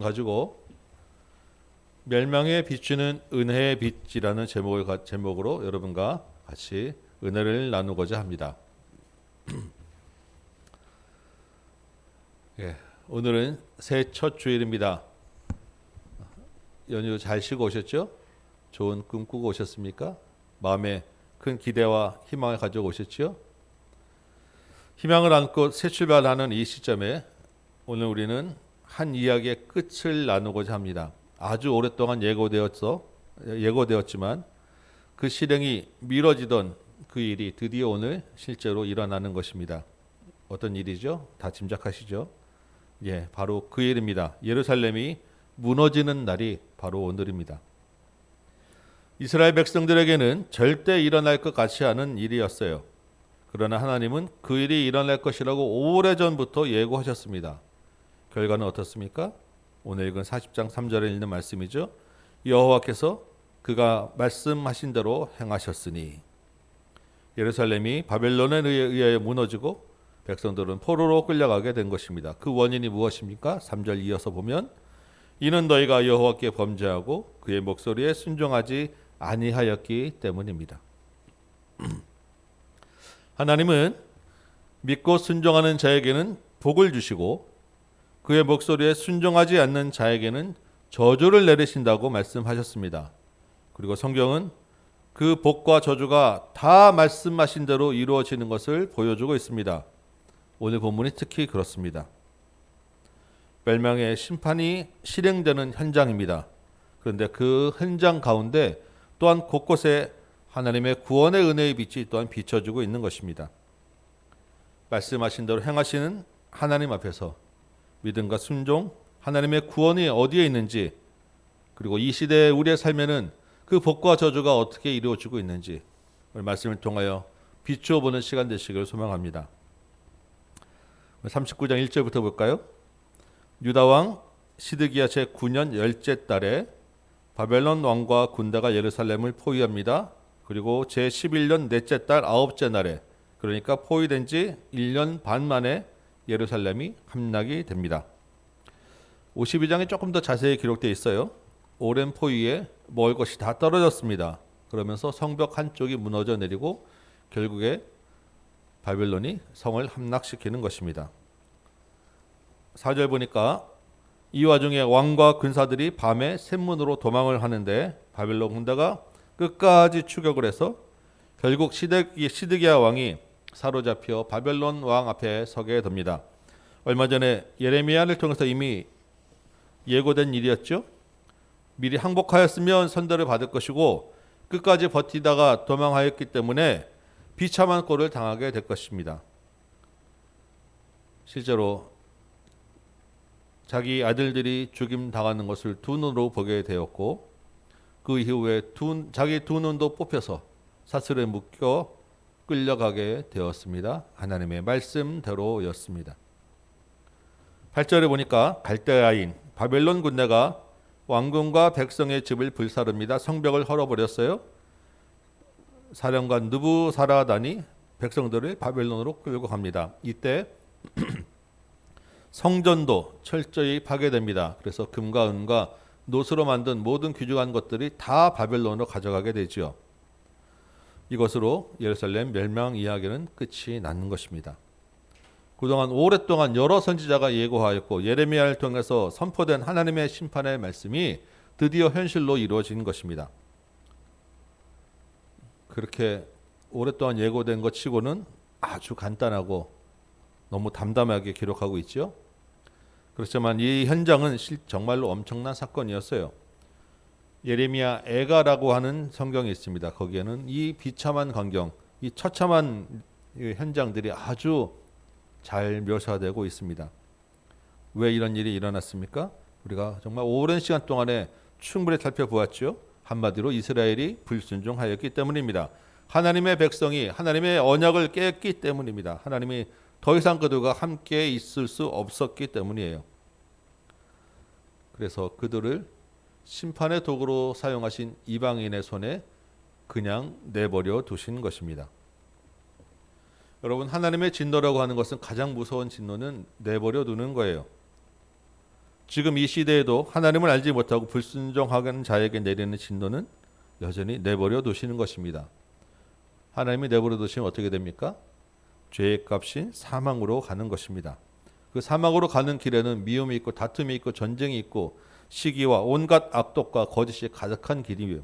가지고 멸망에 비추는 은혜의 빛이라는 제목으로 여러분과 같이 은혜를 나누고자 합니다. 예, 오늘은 새해 첫 주일입니다. 연휴 잘 쉬고 오셨죠? 좋은 꿈 꾸고 오셨습니까? 마음에 큰 기대와 희망을 가지고 오셨죠? 희망을 안고 새 출발하는 이 시점에 오늘 우리는 한 이야기의 끝을 나누고자 합니다. 아주 오랫동안 예고되었지만 그 실행이 미뤄지던 그 일이 드디어 오늘 실제로 일어나는 것입니다. 어떤 일이죠? 다 짐작하시죠? 예, 바로 그 일입니다. 예루살렘이 무너지는 날이 바로 오늘입니다. 이스라엘 백성들에게는 절대 일어날 것 같지 않은 일이었어요. 그러나 하나님은 그 일이 일어날 것이라고 오래전부터 예고하셨습니다. 결과는 어떻습니까? 오늘 읽은 40장 3절에 있는 말씀이죠. 여호와께서 그가 말씀하신 대로 행하셨으니 예루살렘이 바벨론에 의하여 무너지고 백성들은 포로로 끌려가게 된 것입니다. 그 원인이 무엇입니까? 3절 이어서 보면 이는 너희가 여호와께 범죄하고 그의 목소리에 순종하지 아니하였기 때문입니다. 하나님은 믿고 순종하는 자에게는 복을 주시고 그의 목소리에 순종하지 않는 자에게는 저주를 내리신다고 말씀하셨습니다. 그리고 성경은 그 복과 저주가 다 말씀하신 대로 이루어지는 것을 보여주고 있습니다. 오늘 본문이 특히 그렇습니다. 멸망의 심판이 실행되는 현장입니다. 그런데 그 현장 가운데 또한 곳곳에 하나님의 구원의 은혜의 빛이 또한 비춰지고 있는 것입니다. 말씀하신 대로 행하시는 하나님 앞에서 믿음과 순종, 하나님의 구원이 어디에 있는지, 그리고 이 시대의 우리의 삶에는 그 복과 저주가 어떻게 이루어지고 있는지 오늘 말씀을 통하여 비추어 보는 시간 되시기를 소망합니다. 39장 1절부터 볼까요? 유다 왕 시드기야 제9년 열째 달에 바벨론 왕과 군대가 예루살렘을 포위합니다. 그리고 제11년 넷째 달 아홉째 날에, 그러니까 포위된 지 1년 반 만에 예루살렘이 함락이 됩니다. 52장에 조금 더 자세히 기록되어 있어요. 오랜 포위에 먹을 것이 다 떨어졌습니다. 그러면서 성벽 한쪽이 무너져 내리고 결국에 바벨론이 성을 함락시키는 것입니다. 4절 보니까 이 와중에 왕과 군사들이 밤에 샘문으로 도망을 하는데 바벨론 군대가 끝까지 추격을 해서 결국 시드기야 왕이 사로잡혀 바벨론 왕 앞에 서게 됩니다. 얼마 전에 예레미야를 통해서 이미 예고된 일이었죠. 미리 항복하였으면 선대를 받을 것이고 끝까지 버티다가 도망하였기 때문에 비참한 꼴을 당하게 될 것입니다. 실제로 자기 아들들이 죽임당하는 것을 두 눈으로 보게 되었고 그 이후에 자기 두 눈도 뽑혀서 사슬에 묶여 끌려가게 되었습니다. 하나님의 말씀대로였습니다. 8절에 보니까 갈대아인 바벨론 군대가 왕궁과 백성의 집을 불사릅니다. 성벽을 헐어버렸어요. 사령관 느부사라단이 백성들을 바벨론으로 끌고 갑니다. 이때 성전도 철저히 파괴됩니다. 그래서 금과 은과 노스로 만든 모든 귀중한 것들이 다 바벨론으로 가져가게 되죠. 이것으로 예루살렘 멸망 이야기는 끝이 나는 것입니다. 그동안 오랫동안 여러 선지자가 예고하였고 예레미야를 통해서 선포된 하나님의 심판의 말씀이 드디어 현실로 이루어진 것입니다. 그렇게 오랫동안 예고된 것 치고는 아주 간단하고 너무 담담하게 기록하고 있죠. 그렇지만 이 현장은 정말로 엄청난 사건이었어요. 예레미야 애가라고 하는 성경이 있습니다. 거기에는 이 비참한 광경, 이 처참한 현장들이 아주 잘 묘사되고 있습니다. 왜 이런 일이 일어났습니까? 우리가 정말 오랜 시간 동안에 충분히 살펴보았죠. 한마디로 이스라엘이 불순종하였기 때문입니다. 하나님의 백성이 하나님의 언약을 깼기 때문입니다. 하나님이 더 이상 그들과 함께 있을 수 없었기 때문이에요. 그래서 그들을 심판의 도구로 사용하신 이방인의 손에 그냥 내버려 두신 것입니다. 여러분, 하나님의 진노라고 하는 것은 가장 무서운 진노는 내버려 두는 거예요. 지금 이 시대에도 하나님을 알지 못하고 불순종하는 자에게 내리는 진노는 여전히 내버려 두시는 것입니다. 하나님이 내버려 두시면 어떻게 됩니까? 죄의 값인 사망으로 가는 것입니다. 그 사망으로 가는 길에는 미움이 있고 다툼이 있고 전쟁이 있고 시기와 온갖 악독과 거짓이 가득한 길이며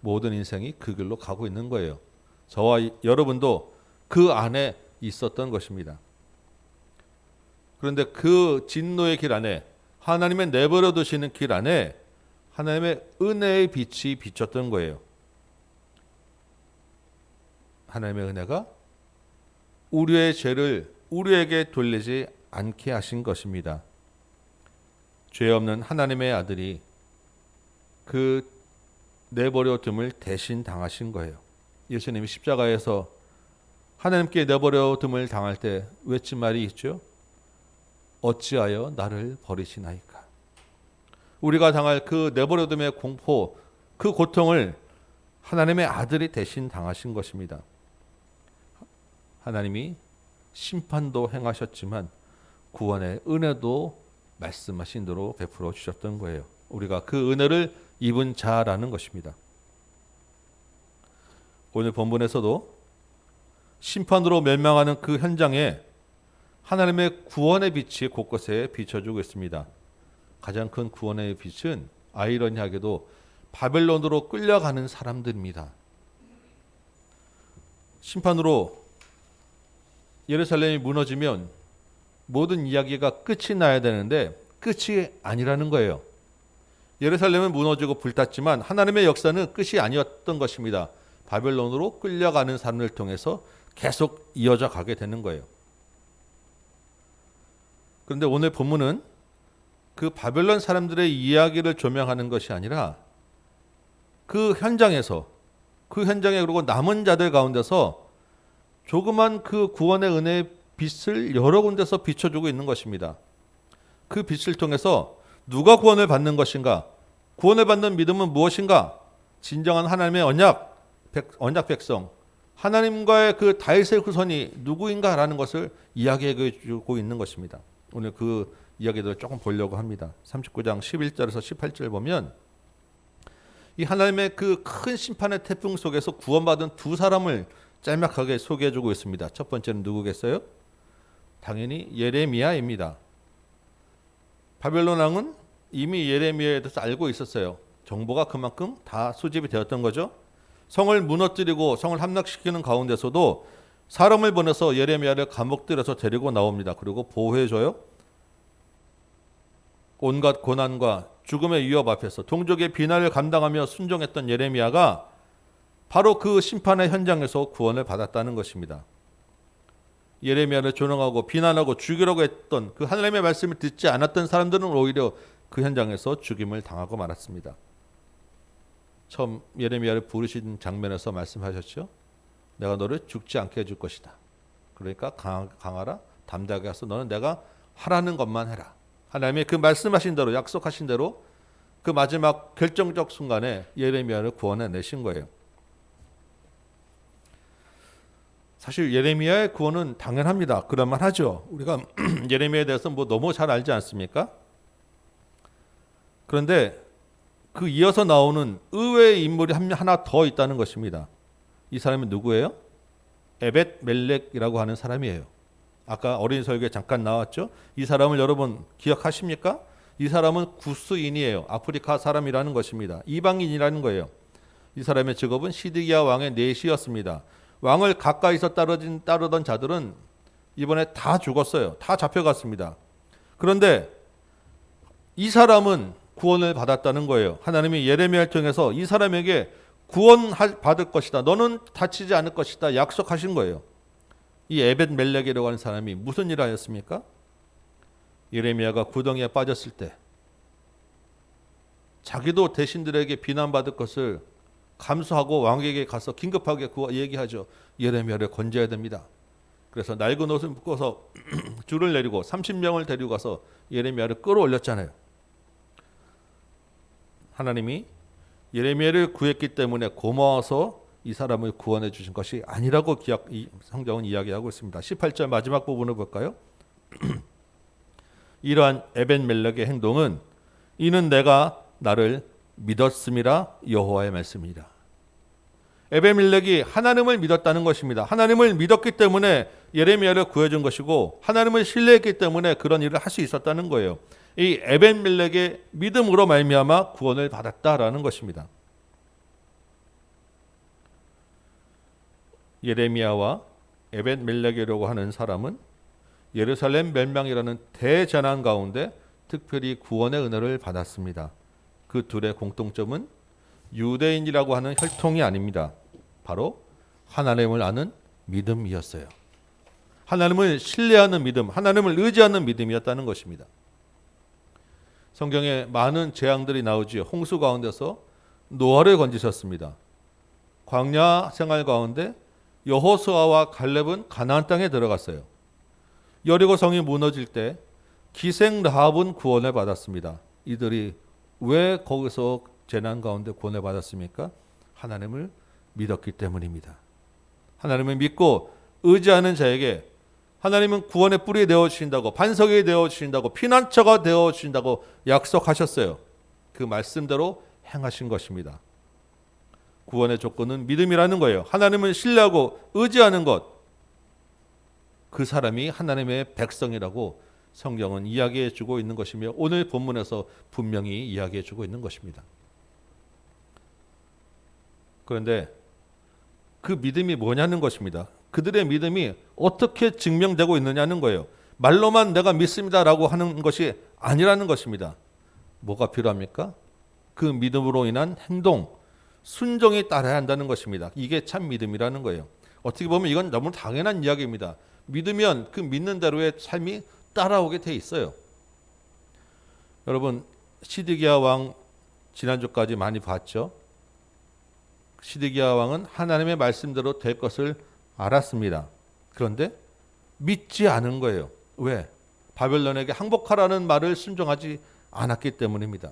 모든 인생이 그 길로 가고 있는 거예요. 저와 여러분도 그 안에 있었던 것입니다. 그런데 그 진노의 길 안에, 하나님의 내버려 두시는 길 안에 하나님의 은혜의 빛이 비쳤던 거예요. 하나님의 은혜가 우리의 죄를 우리에게 돌리지 않게 하신 것입니다. 죄 없는 하나님의 아들이 그 내버려 둠을 대신 당하신 거예요. 예수님이 십자가에서 하나님께 내버려 둠을 당할 때 외친 말이 있죠. 어찌하여 나를 버리시나이까. 우리가 당할 그 내버려 둠의 공포, 그 고통을 하나님의 아들이 대신 당하신 것입니다. 하나님이 심판도 행하셨지만 구원의 은혜도 말씀하신 대로 베풀어 주셨던 거예요. 우리가 그 은혜를 입은 자라는 것입니다. 오늘 본문에서도 심판으로 멸망하는 그 현장에 하나님의 구원의 빛이 곳곳에 비춰주고 있습니다. 가장 큰 구원의 빛은 아이러니하게도 바벨론으로 끌려가는 사람들입니다. 심판으로 예루살렘이 무너지면 모든 이야기가 끝이 나야 되는데 끝이 아니라는 거예요. 예루살렘은 무너지고 불탔지만 하나님의 역사는 끝이 아니었던 것입니다. 바벨론으로 끌려가는 사람을 통해서 계속 이어져 가게 되는 거예요. 그런데 오늘 본문은 그 바벨론 사람들의 이야기를 조명하는 것이 아니라 그 현장에서, 그 현장에 그리고 남은 자들 가운데서 조그만 그 구원의 은혜의 빛을 여러 군데서 비춰주고 있는 것입니다. 그 빛을 통해서 누가 구원을 받는 것인가? 구원을 받는 믿음은 무엇인가? 진정한 하나님의 언약 백성, 하나님과의 그 다윗의 후손이 누구인가라는 것을 이야기해 주고 있는 것입니다. 오늘 그 이야기들을 조금 보려고 합니다. 39장 11절에서 18절 보면 이 하나님의 그 큰 심판의 태풍 속에서 구원받은 두 사람을 짤막하게 소개해 주고 있습니다. 첫 번째는 누구겠어요? 당연히 예레미야입니다. 바벨론 왕은 이미 예레미야에 대해서 알고 있었어요. 정보가 그만큼 다 수집이 되었던 거죠. 성을 무너뜨리고 성을 함락시키는 가운데서도 사람을 보내서 예레미야를 감옥들에서 데리고 나옵니다. 그리고 보호해줘요. 온갖 고난과 죽음의 위협 앞에서 동족의 비난을 감당하며 순종했던 예레미야가 바로 그 심판의 현장에서 구원을 받았다는 것입니다. 예레미야를 조롱하고 비난하고 죽이려고 했던 그 하나님의 말씀을 듣지 않았던 사람들은 오히려 그 현장에서 죽임을 당하고 말았습니다. 처음 예레미야를 부르신 장면에서 말씀하셨죠. 내가 너를 죽지 않게 해줄 것이다. 그러니까 강하라, 담대하게 해서 너는 내가 하라는 것만 해라. 하나님의 그 말씀하신 대로, 약속하신 대로 그 마지막 결정적 순간에 예레미야를 구원해내신 거예요. 사실 예레미야의 구원은 당연합니다. 그럴만 하죠. 우리가 예레미야에 대해서 뭐 너무 잘 알지 않습니까? 그런데 그 이어서 나오는 의외의 인물이 하나 더 있다는 것입니다. 이 사람이 누구예요? 에벳 멜렉이라고 하는 사람이에요. 아까 어린 설교에 잠깐 나왔죠. 이 사람을 여러분 기억하십니까? 이 사람은 구스인이에요. 아프리카 사람이라는 것입니다. 이방인이라는 거예요. 이 사람의 직업은 시드기야 왕의 내시였습니다. 왕을 가까이서 따르던 자들은 이번에 다 죽었어요. 다 잡혀갔습니다. 그런데 이 사람은 구원을 받았다는 거예요. 하나님이 예레미야를 통해서 이 사람에게 구원받을 것이다. 너는 다치지 않을 것이다. 약속하신 거예요. 이 에벳 멜렉이라고 하는 사람이 무슨 일을 하였습니까? 예레미야가 구덩이에 빠졌을 때 자기도 대신들에게 비난받을 것을 감수하고 왕에게 가서 긴급하게 얘기하죠. 예레미야를 건져야 됩니다. 그래서 낡은 옷을 묶어서 줄을 내리고 30명을 데리고 가서 예레미야를 끌어올렸잖아요. 하나님이 예레미야를 구했기 때문에 고마워서 이 사람을 구원해 주신 것이 아니라고 성경은 이야기하고 있습니다. 18절 마지막 부분을 볼까요? 이러한 에벤멜렉의 행동은 이는 내가 나를 믿었음이라 여호와의 말씀이라. 에벤멜렉이 하나님을 믿었다는 것입니다. 하나님을 믿었기 때문에 예레미야를 구해준 것이고 하나님을 신뢰했기 때문에 그런 일을 할 수 있었다는 거예요. 이 에벤멜렉의 믿음으로 말미암아 구원을 받았다라는 것입니다. 예레미야와 에벤멜렉이라고 하는 사람은 예루살렘 멸망이라는 대재난 가운데 특별히 구원의 은혜를 받았습니다. 그 둘의 공통점은 유대인이라고 하는 혈통이 아닙니다. 바로 하나님을 아는 믿음이었어요. 하나님을 신뢰하는 믿음, 하나님을 의지하는 믿음이었다는 것입니다. 성경에 많은 재앙들이 나오지요. 홍수 가운데서 노아를 건지셨습니다. 광야 생활 가운데 여호수아와 갈렙은 가나안 땅에 들어갔어요. 여리고 성이 무너질 때 기생 라합은 구원을 받았습니다. 이들이 왜 거기서 재난 가운데 구원을 받았습니까? 하나님을 믿었기 때문입니다. 하나님을 믿고 의지하는 자에게 하나님은 구원의 뿔이 되어주신다고, 반석이 되어주신다고, 피난처가 되어주신다고 약속하셨어요. 그 말씀대로 행하신 것입니다. 구원의 조건은 믿음이라는 거예요. 하나님을 신뢰하고 의지하는 것. 그 사람이 하나님의 백성이라고 성경은 이야기해 주고 있는 것이며 오늘 본문에서 분명히 이야기해 주고 있는 것입니다. 그런데 그 믿음이 뭐냐는 것입니다. 그들의 믿음이 어떻게 증명되고 있느냐는 거예요. 말로만 내가 믿습니다라고 하는 것이 아니라는 것입니다. 뭐가 필요합니까? 그 믿음으로 인한 행동, 순종이 따라야 한다는 것입니다. 이게 참 믿음이라는 거예요. 어떻게 보면 이건 너무 당연한 이야기입니다. 믿으면 그 믿는 대로의 삶이 따라오게 돼 있어요. 여러분, 시드기야 왕 지난주까지 많이 봤죠? 시드기야 왕은 하나님의 말씀대로 될 것을 알았습니다. 그런데 믿지 않은 거예요. 왜? 바벨론에게 항복하라는 말을 순종하지 않았기 때문입니다.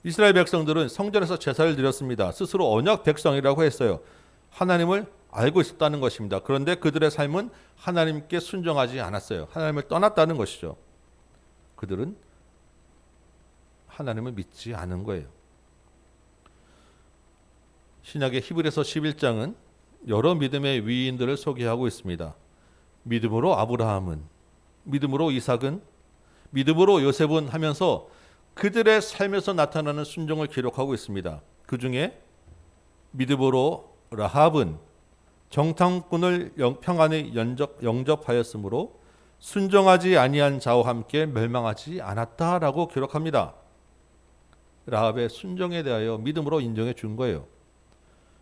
이스라엘 백성들은 성전에서 제사를 드렸습니다. 스스로 언약 백성이라고 했어요. 하나님을 알고 있었다는 것입니다. 그런데 그들의 삶은 하나님께 순종하지 않았어요. 하나님을 떠났다는 것이죠. 그들은 하나님을 믿지 않은 거예요. 신약의 히브리서 11장은 여러 믿음의 위인들을 소개하고 있습니다. 믿음으로 아브라함은, 믿음으로 이삭은, 믿음으로 요셉은 하면서 그들의 삶에서 나타나는 순종을 기록하고 있습니다. 그 중에 믿음으로 라합은 정탐꾼을 평안히 영접하였으므로 순종하지 아니한 자와 함께 멸망하지 않았다라고 기록합니다. 라합의 순종에 대하여 믿음으로 인정해 준 거예요.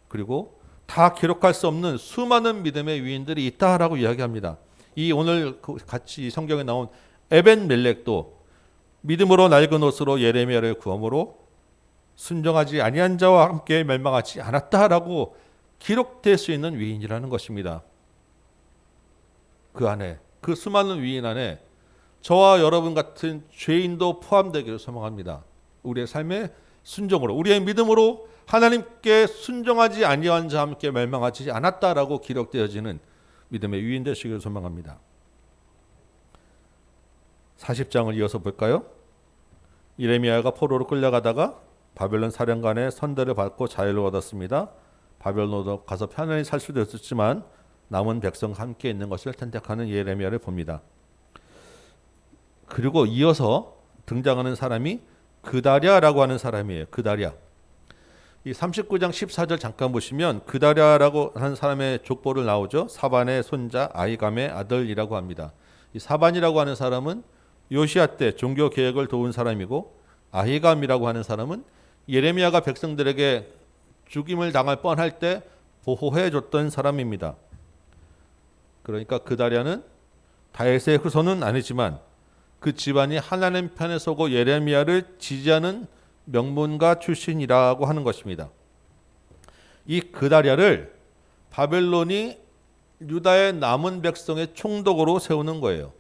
그리고 다 기록할 수 없는 수많은 믿음의 위인들이 있다라고 이야기합니다. 이 오늘 같이 성경에 나온 에벤멜렉도 믿음으로 낡은 옷으로 예레미야를 구함으로 순종하지 아니한 자와 함께 멸망하지 않았다라고 기록될 수 있는 위인이라는 것입니다. 그 안에, 그 수많은 위인 안에 저와 여러분 같은 죄인도 포함되기를 소망합니다. 우리의 삶의 순종으로, 우리의 믿음으로 하나님께 순종하지 아니한 자와 함께 멸망하지 않았다라고 기록되어지는 믿음의 위인 되시기를 소망합니다. 40장을 이어서 볼까요? 예레미야가 포로로 끌려가다가 바벨론 사령관의 선대를 받고 자유를 얻었습니다. 바벨론으로 가서 편안히 살 수도 있었지만 남은 백성과 함께 있는 것을 선택하는 예레미야를 봅니다. 그리고 이어서 등장하는 사람이 그다랴라고 하는 사람이에요. 그다랴. 이 39장 14절 잠깐 보시면 그다랴라고 하는 사람의 족보를 나오죠. 사반의 손자 아히감의 아들이라고 합니다. 이 사반이라고 하는 사람은 요시야 때 종교 개혁을 도운 사람이고 아히감이라고 하는 사람은 예레미야가 백성들에게 죽임을 당할 뻔할 때 보호해 줬던 사람입니다. 그러니까 그다랴는 다윗의 후손은 아니지만 그 집안이 하나님 편에 서고 예레미야를 지지하는 명문가 출신이라고 하는 것입니다. 이 그다랴를 바벨론이 유다의 남은 백성의 총독으로 세우는 거예요.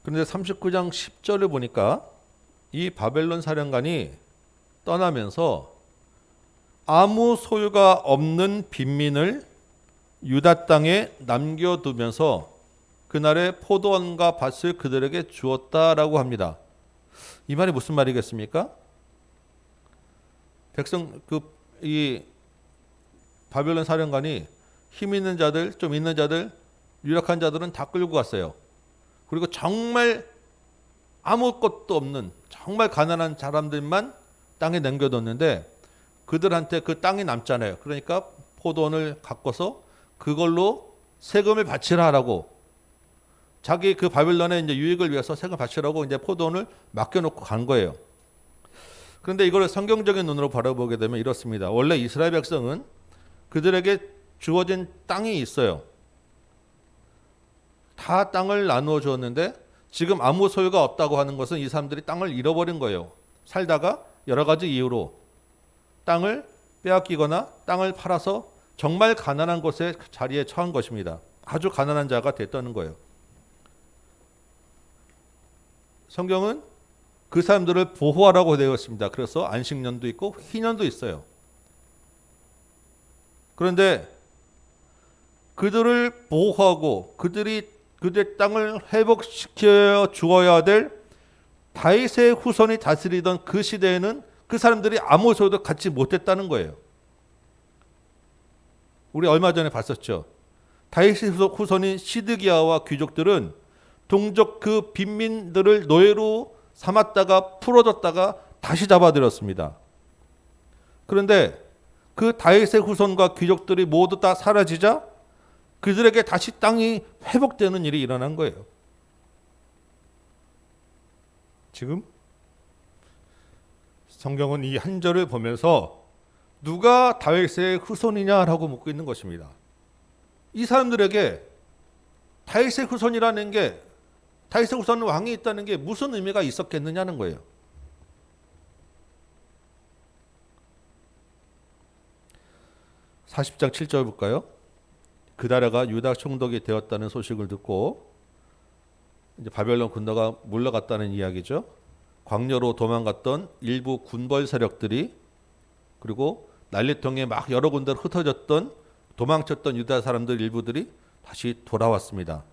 그런데 39장 10절을 보니까 이 바벨론 사령관이 떠나면서 아무 소유가 없는 빈민을 유다 땅에 남겨두면서 그날의 포도원과 밭을 그들에게 주었다라고 합니다. 이 말이 무슨 말이겠습니까? 백성 이 바벨론 사령관이 힘 있는 자들, 좀 있는 자들, 유력한 자들은 다 끌고 갔어요. 그리고 정말 아무것도 없는 정말 가난한 사람들만 땅에 남겨뒀는데 그들한테 그 땅이 남잖아요. 그러니까 포도원을 가꿔서 그걸로 세금을 바치라라고, 자기 그 바벨론의 이제 유익을 위해서 세금 바치라고 이제 포도원을 맡겨놓고 간 거예요. 그런데 이걸 성경적인 눈으로 바라보게 되면 이렇습니다. 원래 이스라엘 백성은 그들에게 주어진 땅이 있어요. 다 땅을 나누어 주었는데 지금 아무 소유가 없다고 하는 것은 이 사람들이 땅을 잃어버린 거예요. 살다가 여러 가지 이유로 땅을 빼앗기거나 땅을 팔아서 정말 가난한 곳에 자리에 처한 것입니다. 아주 가난한 자가 됐다는 거예요. 성경은 그 사람들을 보호하라고 되어 있습니다. 그래서 안식년도 있고 희년도 있어요. 그런데 그들을 보호하고 그들의 땅을 회복시켜 주어야 될 다윗의 후손이 다스리던 그 시대에는 그 사람들이 아무 소리도 갖지 못했다는 거예요. 우리 얼마 전에 봤었죠. 다윗의 후손인 시드기야와 귀족들은 동족 그 빈민들을 노예로 삼았다가 풀어줬다가 다시 잡아들였습니다. 그런데 그 다윗의 후손과 귀족들이 모두 다 사라지자 그들에게 다시 땅이 회복되는 일이 일어난 거예요. 지금 성경은 이 한 절을 보면서 누가 다윗의 후손이냐라고 묻고 있는 것입니다. 이 사람들에게 다윗의 후손이라는 게, 다윗의 후손 왕이 있다는 게 무슨 의미가 있었겠느냐는 거예요. (40장 7절) 볼까요? 그다랴가 유다 총독이 되었다는 소식을 듣고, 이제 바벨론 군대가 몰려갔다는 이야기죠. 광야로 도망갔던 일부 군벌 세력들이, 그리고 난리통에 막 여러 군데로 흩어졌던 도망쳤던 유다 사람들 일부들이 다시 돌아왔습니다.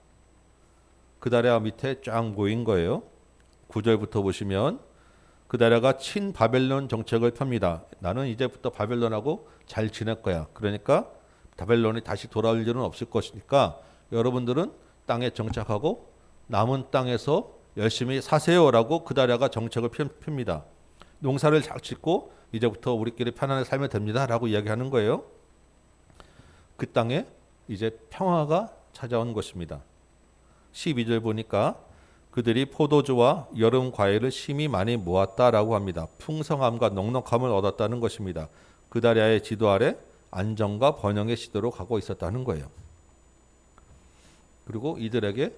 그다랴 밑에 쫙 모인 거예요. 9절부터 보시면 그다랴가 친바벨론 정책을 펴니다. 나는 이제부터 바벨론하고 잘 지낼 거야. 그러니까 바벨론이 다시 돌아올 일은 없을 것이니까 여러분들은 땅에 정착하고 남은 땅에서 열심히 사세요라고 그다랴가 정책을 펴니다. 농사를 잘 짓고 이제부터 우리끼리 편안하게 살면 됩니다라고 이야기하는 거예요. 그 땅에 이제 평화가 찾아온 것입니다. 12절 보니까 그들이 포도주와 여름 과일을 심히 많이 모았다라고 합니다. 풍성함과 넉넉함을 얻었다는 것입니다. 그다랴의 지도 아래 안정과 번영의 시대로 가고 있었다는 거예요. 그리고 이들에게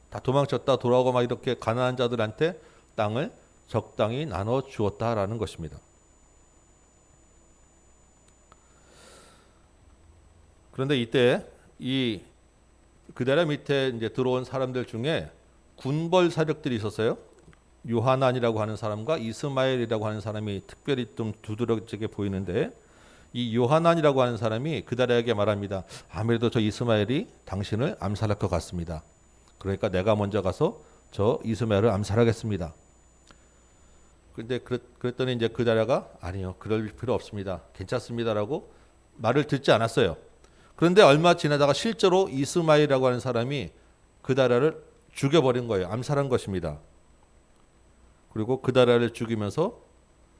다 도망쳤다 돌아오고 막 이렇게 가난한 자들한테 땅을 적당히 나눠 주었다라는 것입니다. 그런데 이때 이 그다랴 밑에 이제 들어온 사람들 중에 군벌 세력들이 있었어요. 요하난이라고 하는 사람과 이스마엘이라고 하는 사람이 특별히 좀 두드러지게 보이는데, 이 요하난이라고 하는 사람이 그다랴에게 말합니다. 아무래도 저 이스마엘이 당신을 암살할 것 같습니다. 그러니까 내가 먼저 가서 저 이스마엘을 암살하겠습니다. 근데 그랬더니 이제 그다랴가 아니요, 그럴 필요 없습니다. 괜찮습니다라고 말을 듣지 않았어요. 그런데 얼마 지나다가 실제로 이스마엘이라고 하는 사람이 그다랴를 죽여버린 거예요. 암살한 것입니다. 그리고 그다랴를 죽이면서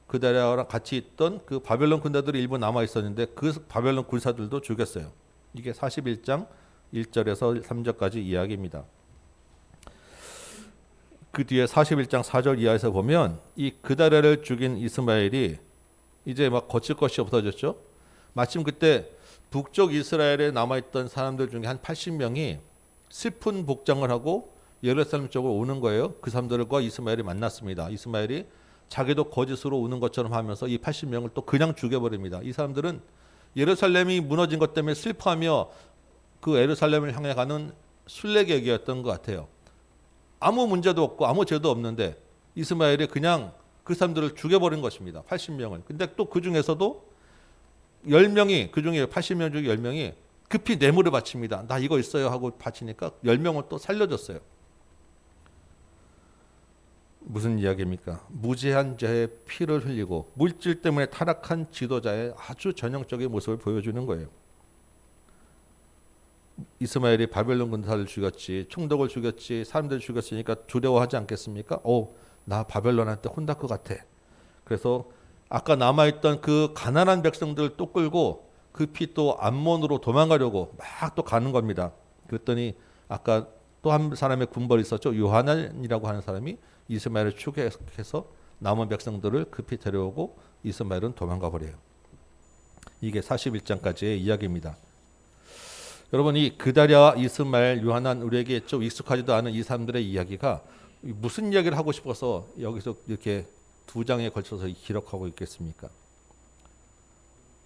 그다랴랑 같이 있던 그 바벨론 군대들이 일부 남아 있었는데 그 바벨론 군사들도 죽였어요. 이게 41장 1절에서 3절까지 이야기입니다. 그 뒤에 41장 4절 이하에서 보면 이 그다랴를 죽인 이스마엘이 이제 막 거칠 것이 없어졌죠. 마침 그때 북쪽 이스라엘에 남아있던 사람들 중에 한 80명이 슬픈 복장을 하고 예루살렘 쪽으로 오는 거예요. 그 사람들과 이스마엘이 만났습니다. 이스마엘이 자기도 거짓으로 우는 것처럼 하면서 이 80명을 또 그냥 죽여버립니다. 이 사람들은 예루살렘이 무너진 것 때문에 슬퍼하며 그 예루살렘을 향해 가는 순례객이었던 것 같아요. 아무 문제도 없고 아무 죄도 없는데 이스마엘이 그냥 그 사람들을 죽여버린 것입니다. 80명을. 근데 또 그 중에서도 10명이, 그 중에 80명 중에 10명이 급히 뇌물을 바칩니다. 나 이거 있어요 하고 바치니까 10명을 또 살려줬어요. 무슨 이야기입니까? 무지한 자의 피를 흘리고 물질 때문에 타락한 지도자의 아주 전형적인 모습을 보여주는 거예요. 이스마엘이 바벨론 군사를 죽였지, 총독을 죽였지, 사람들을 죽였으니까 두려워하지 않겠습니까? 나 바벨론한테 혼날 것 같아. 그래서 아까 남아있던 그 가난한 백성들 또 끌고 급히 또 암몬으로 도망가려고 막 또 가는 겁니다. 그랬더니 아까 또 한 사람의 군벌이 있었죠. 요하난이라고 하는 사람이 이스마엘을 추격해서 남은 백성들을 급히 데려오고 이스마엘은 도망가 버려요. 이게 41장까지의 이야기입니다. 여러분, 이 그다랴, 이스마엘, 요하난, 우리에게 좀 익숙하지도 않은 이 사람들의 이야기가 무슨 이야기를 하고 싶어서 여기서 이렇게 2장에 걸쳐서 기록하고 있겠습니까?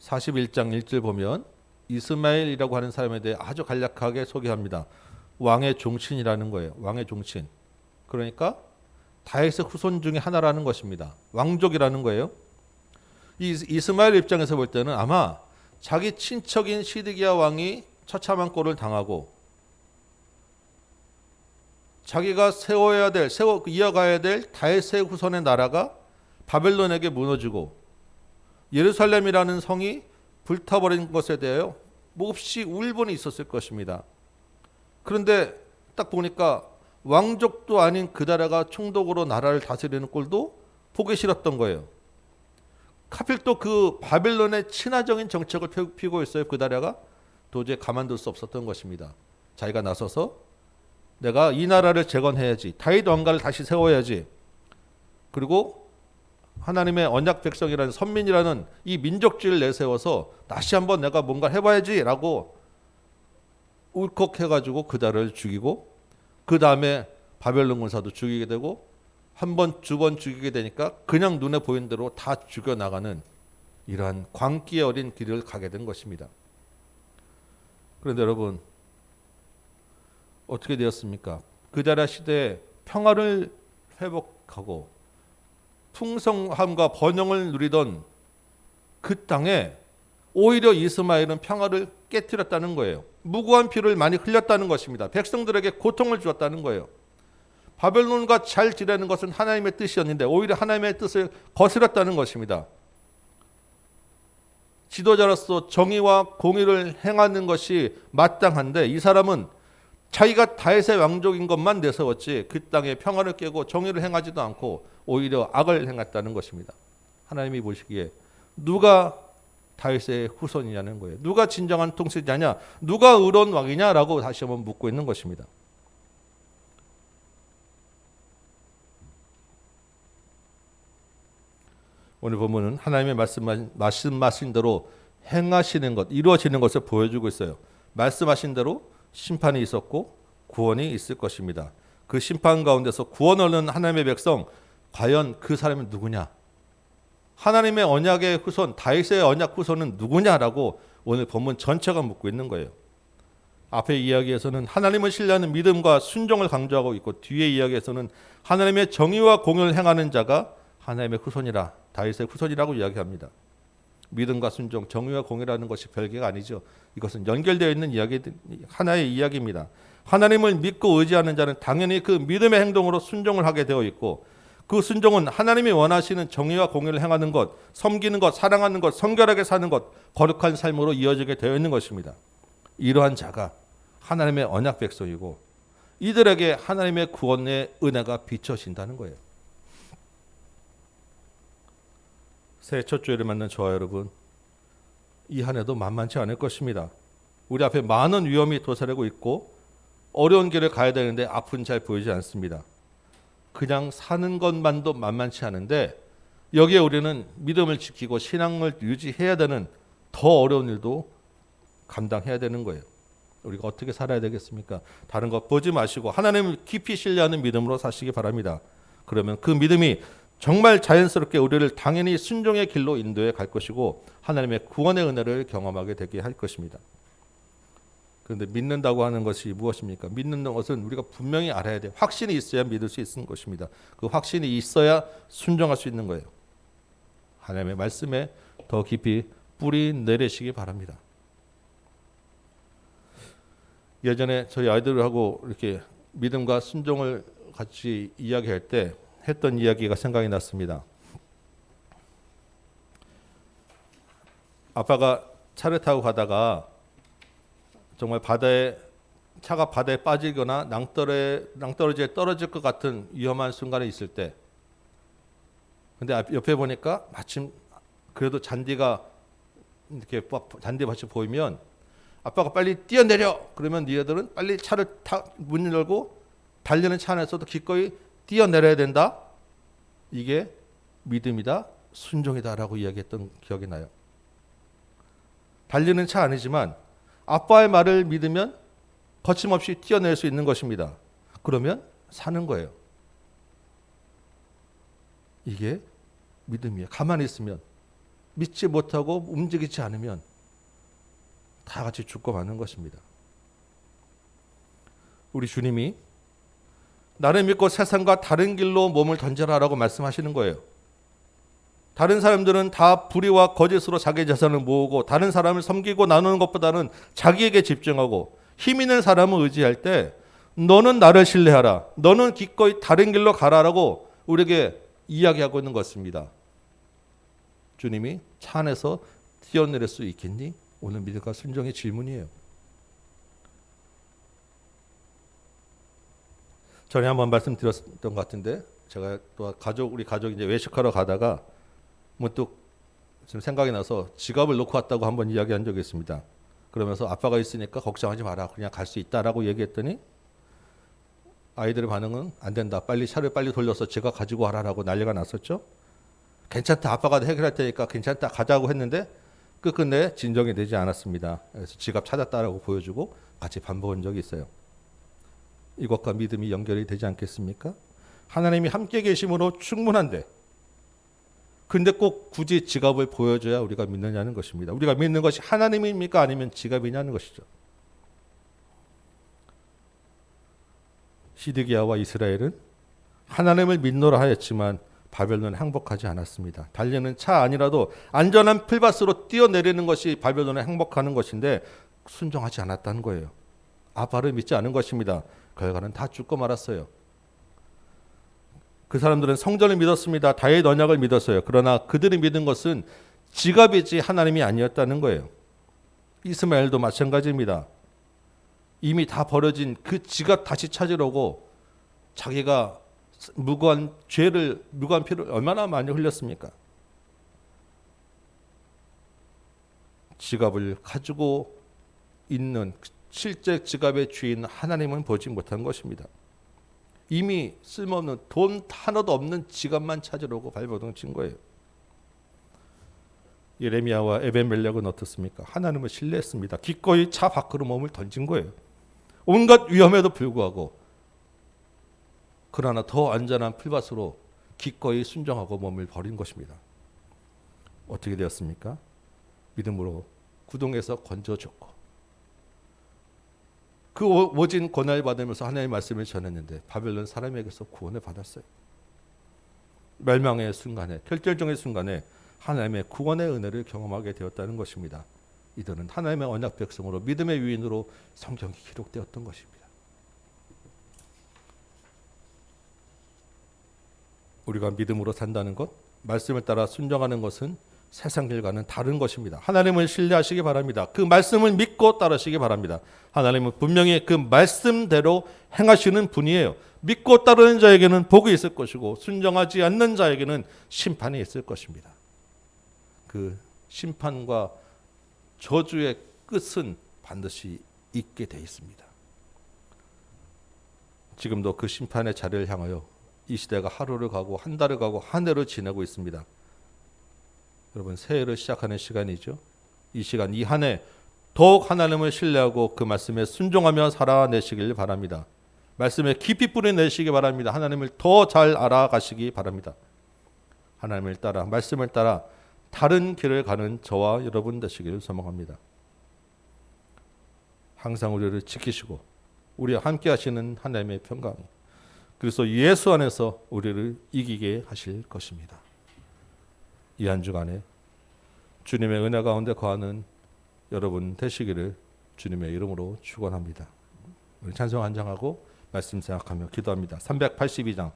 41장 1절 보면 이스마엘이라고 하는 사람에 대해 아주 간략하게 소개합니다. 왕의 종친이라는 거예요. 왕의 종친. 그러니까 다윗의 후손 중에 하나라는 것입니다. 왕족이라는 거예요. 이 이스마엘 입장에서 볼 때는 아마 자기 친척인 시드기야 왕이 처참한 꼴을 당하고 자기가 이어가야 될 다윗의 후손의 나라가 바벨론에게 무너지고 예루살렘이라는 성이 불타버린 것에 대하여 몹시 울분이 있었을 것입니다. 그런데 딱 보니까 왕족도 아닌 그다랴가 총독으로 나라를 다스리는 꼴도 보기 싫었던 거예요. 하필 또 그 바벨론의 친화적인 정책을 펴고 있어요. 그다랴가 도저히 가만둘 수 없었던 것입니다. 자기가 나서서 내가 이 나라를 재건해야지, 다윗 왕가를 다시 세워야지, 그리고 하나님의 언약 백성이라는 선민이라는 이 민족주의를 내세워서 다시 한번 내가 뭔가 해봐야지라고 울컥해가지고 그다랴를 죽이고 그 다음에 바벨론 군사도 죽이게 되고 한 번, 2번 죽이게 되니까 그냥 눈에 보이는 대로 다 죽여나가는 이러한 광기에 어린 길을 가게 된 것입니다. 그런데 여러분, 어떻게 되었습니까? 그다랴 시대에 평화를 회복하고 풍성함과 번영을 누리던 그 땅에 오히려 이스마엘은 평화를 깨뜨렸다는 거예요. 무고한 피를 많이 흘렸다는 것입니다. 백성들에게 고통을 주었다는 거예요. 바벨론과 잘 지내는 것은 하나님의 뜻이었는데 오히려 하나님의 뜻을 거스렸다는 것입니다. 지도자로서 정의와 공의를 행하는 것이 마땅한데 이 사람은 자기가 다윗의 왕족인 것만 내세웠지 그 땅에 평화를 깨고 정의를 행하지도 않고 오히려 악을 행했다는 것입니다. 하나님이 보시기에 누가 다윗의 후손이냐는 거예요. 누가 진정한 통치자냐, 누가 의로운 왕이냐라고 다시 한번 묻고 있는 것입니다. 오늘 본문은 하나님의 말씀하신 대로 행하시는 것, 이루어지는 것을 보여주고 있어요. 말씀하신 대로 심판이 있었고 구원이 있을 것입니다. 그 심판 가운데서 구원을 얻는 하나님의 백성, 과연 그 사람이 누구냐? 하나님의 언약의 후손, 다윗의 언약 후손은 누구냐라고 오늘 본문 전체가 묻고 있는 거예요. 앞의 이야기에서는 하나님을 신뢰하는 믿음과 순종을 강조하고 있고 뒤의 이야기에서는 하나님의 정의와 공의를 행하는 자가 하나님의 후손이라, 다윗의 후손이라고 이야기합니다. 믿음과 순종, 정의와 공의라는 것이 별개가 아니죠. 이것은 연결되어 있는 이야기, 하나의 이야기입니다. 하나님을 믿고 의지하는 자는 당연히 그 믿음의 행동으로 순종을 하게 되어 있고 그 순종은 하나님이 원하시는 정의와 공의를 행하는 것, 섬기는 것, 사랑하는 것, 성결하게 사는 것, 거룩한 삶으로 이어지게 되어 있는 것입니다. 이러한 자가 하나님의 언약 백성이고 이들에게 하나님의 구원의 은혜가 비춰진다는 거예요. 새해 첫 주일을 맞는 저와 여러분, 이 한 해도 만만치 않을 것입니다. 우리 앞에 많은 위험이 도사리고 있고 어려운 길을 가야 되는데 앞은 잘 보이지 않습니다. 그냥 사는 것만도 만만치 않은데 여기에 우리는 믿음을 지키고 신앙을 유지해야 되는 더 어려운 일도 감당해야 되는 거예요. 우리가 어떻게 살아야 되겠습니까? 다른 것 보지 마시고 하나님을 깊이 신뢰하는 믿음으로 사시기 바랍니다. 그러면 그 믿음이 정말 자연스럽게 우리를 당연히 순종의 길로 인도해 갈 것이고 하나님의 구원의 은혜를 경험하게 되게 할 것입니다. 그런데 믿는다고 하는 것이 무엇입니까? 믿는 것은 우리가 분명히 알아야 돼요. 확신이 있어야 믿을 수 있는 것입니다. 그 확신이 있어야 순종할 수 있는 거예요. 하나님의 말씀에 더 깊이 뿌리 내리시기 바랍니다. 예전에 저희 아이들하고 이렇게 믿음과 순종을 같이 이야기할 때 했던 이야기가 생각이 났습니다. 아빠가 차를 타고 가다가 정말 차가 바다에 빠지거나 낭떠러지에 떨어질 것 같은 위험한 순간에 있을 때, 근데 옆에 보니까 마침 그래도 잔디밭이 보이면 아빠가 빨리 뛰어내려 그러면 니네들은 빨리 문 열고 달리는 차 안에서도 기꺼이 뛰어내려야 된다. 이게 믿음이다, 순종이다라고 이야기했던 기억이 나요. 달리는 차 아니지만 아빠의 말을 믿으면 거침없이 뛰어낼 수 있는 것입니다. 그러면 사는 거예요. 이게 믿음이에요. 가만히 있으면, 믿지 못하고 움직이지 않으면 다 같이 죽고 마는 것입니다. 우리 주님이 나를 믿고 세상과 다른 길로 몸을 던져라라고 말씀하시는 거예요. 다른 사람들은 다 불의와 거짓으로 자기 재산을 모으고 다른 사람을 섬기고 나누는 것보다는 자기에게 집중하고 힘 있는 사람을 의지할 때 너는 나를 신뢰하라, 너는 기꺼이 다른 길로 가라라고 우리에게 이야기하고 있는 것입니다. 주님이 차 안에서 뛰어내릴 수 있겠니? 오늘 믿음과 순종의 질문이에요. 전에 한번 말씀드렸던 것 같은데, 제가 또 우리 가족이 이제 외식하러 가다가 문득 지금 생각이 나서 지갑을 놓고 왔다고 한번 이야기한 적이 있습니다. 그러면서 아빠가 있으니까 걱정하지 마라, 그냥 갈 수 있다라고 얘기했더니 아이들의 반응은 안 된다, 차를 빨리 돌려서 지갑 가지고 와라라고 난리가 났었죠. 괜찮다, 아빠가 해결할 테니까 괜찮다, 가자고 했는데 끝끝내 진정이 되지 않았습니다. 그래서 지갑 찾았다라고 보여주고 같이 밥 먹은 적이 있어요. 이것과 믿음이 연결이 되지 않겠습니까? 하나님이 함께 계심으로 충분한데, 근데 꼭 굳이 지갑을 보여줘야 우리가 믿느냐는 것입니다. 우리가 믿는 것이 하나님입니까? 아니면 지갑이냐는 것이죠. 시드기야와 이스라엘은 하나님을 믿노라 하였지만 바벨론은 행복하지 않았습니다. 달리는 차 아니라도 안전한 풀밭으로 뛰어내리는 것이 바벨론을 행복하는 것인데 순종하지 않았다는 거예요. 아빠를 믿지 않은 것입니다. 결과는 다 죽고 말았어요. 그 사람들은 성전을 믿었습니다. 다윗 언약을 믿었어요. 그러나 그들이 믿은 것은 지갑이지 하나님이 아니었다는 거예요. 이스마엘도 마찬가지입니다. 이미 다 버려진 그 지갑 다시 찾으려고 자기가 무고한 피를 얼마나 많이 흘렸습니까? 지갑을 가지고 있는 실제 지갑의 주인 하나님은 보지 못한 것입니다. 이미 쓸모없는 돈 하나도 없는 지갑만 찾으려고 발버둥 친 거예요. 예레미야와 에벤멜렉은 어떻습니까? 하나님을 신뢰했습니다. 기꺼이 차 밖으로 몸을 던진 거예요. 온갖 위험에도 불구하고, 그러나 더 안전한 풀밭으로 기꺼이 순종하고 몸을 버린 것입니다. 어떻게 되었습니까? 믿음으로 구덩이에서 건져줬고, 그 모진 고난을 받으면서 하나님의 말씀을 전했는데 바벨론 사람에게서 구원을 받았어요. 멸망의 순간에, 결정적인 순간에 하나님의 구원의 은혜를 경험하게 되었다는 것입니다. 이들은 하나님의 언약 백성으로 믿음의 유인으로 성경이 기록되었던 것입니다. 우리가 믿음으로 산다는 것, 말씀을 따라 순종하는 것은 세상 길과는 다른 것입니다. 하나님을 신뢰하시기 바랍니다. 그 말씀을 믿고 따르시기 바랍니다. 하나님은 분명히 그 말씀대로 행하시는 분이에요. 믿고 따르는 자에게는 복이 있을 것이고 순종하지 않는 자에게는 심판이 있을 것입니다. 그 심판과 저주의 끝은 반드시 있게 돼 있습니다. 지금도 그 심판의 자리를 향하여 이 시대가 하루를 가고 한 달을 가고 한 해를 지내고 있습니다. 여러분, 새해를 시작하는 시간이죠. 이 시간, 이 한 해 더욱 하나님을 신뢰하고 그 말씀에 순종하며 살아내시길 바랍니다. 말씀에 깊이 뿌려내시기 바랍니다. 하나님을 더 잘 알아가시기 바랍니다. 하나님을 따라, 말씀을 따라 다른 길을 가는 저와 여러분 되시기를 소망합니다. 항상 우리를 지키시고 우리와 함께 하시는 하나님의 평강이 그래서 예수 안에서 우리를 이기게 하실 것입니다. 이 한 주간에 주님의 은혜 가운데 거하는 여러분 되시기를 주님의 이름으로 축원합니다. 우리 찬송 한장하고 말씀 생각하며 기도합니다. 382장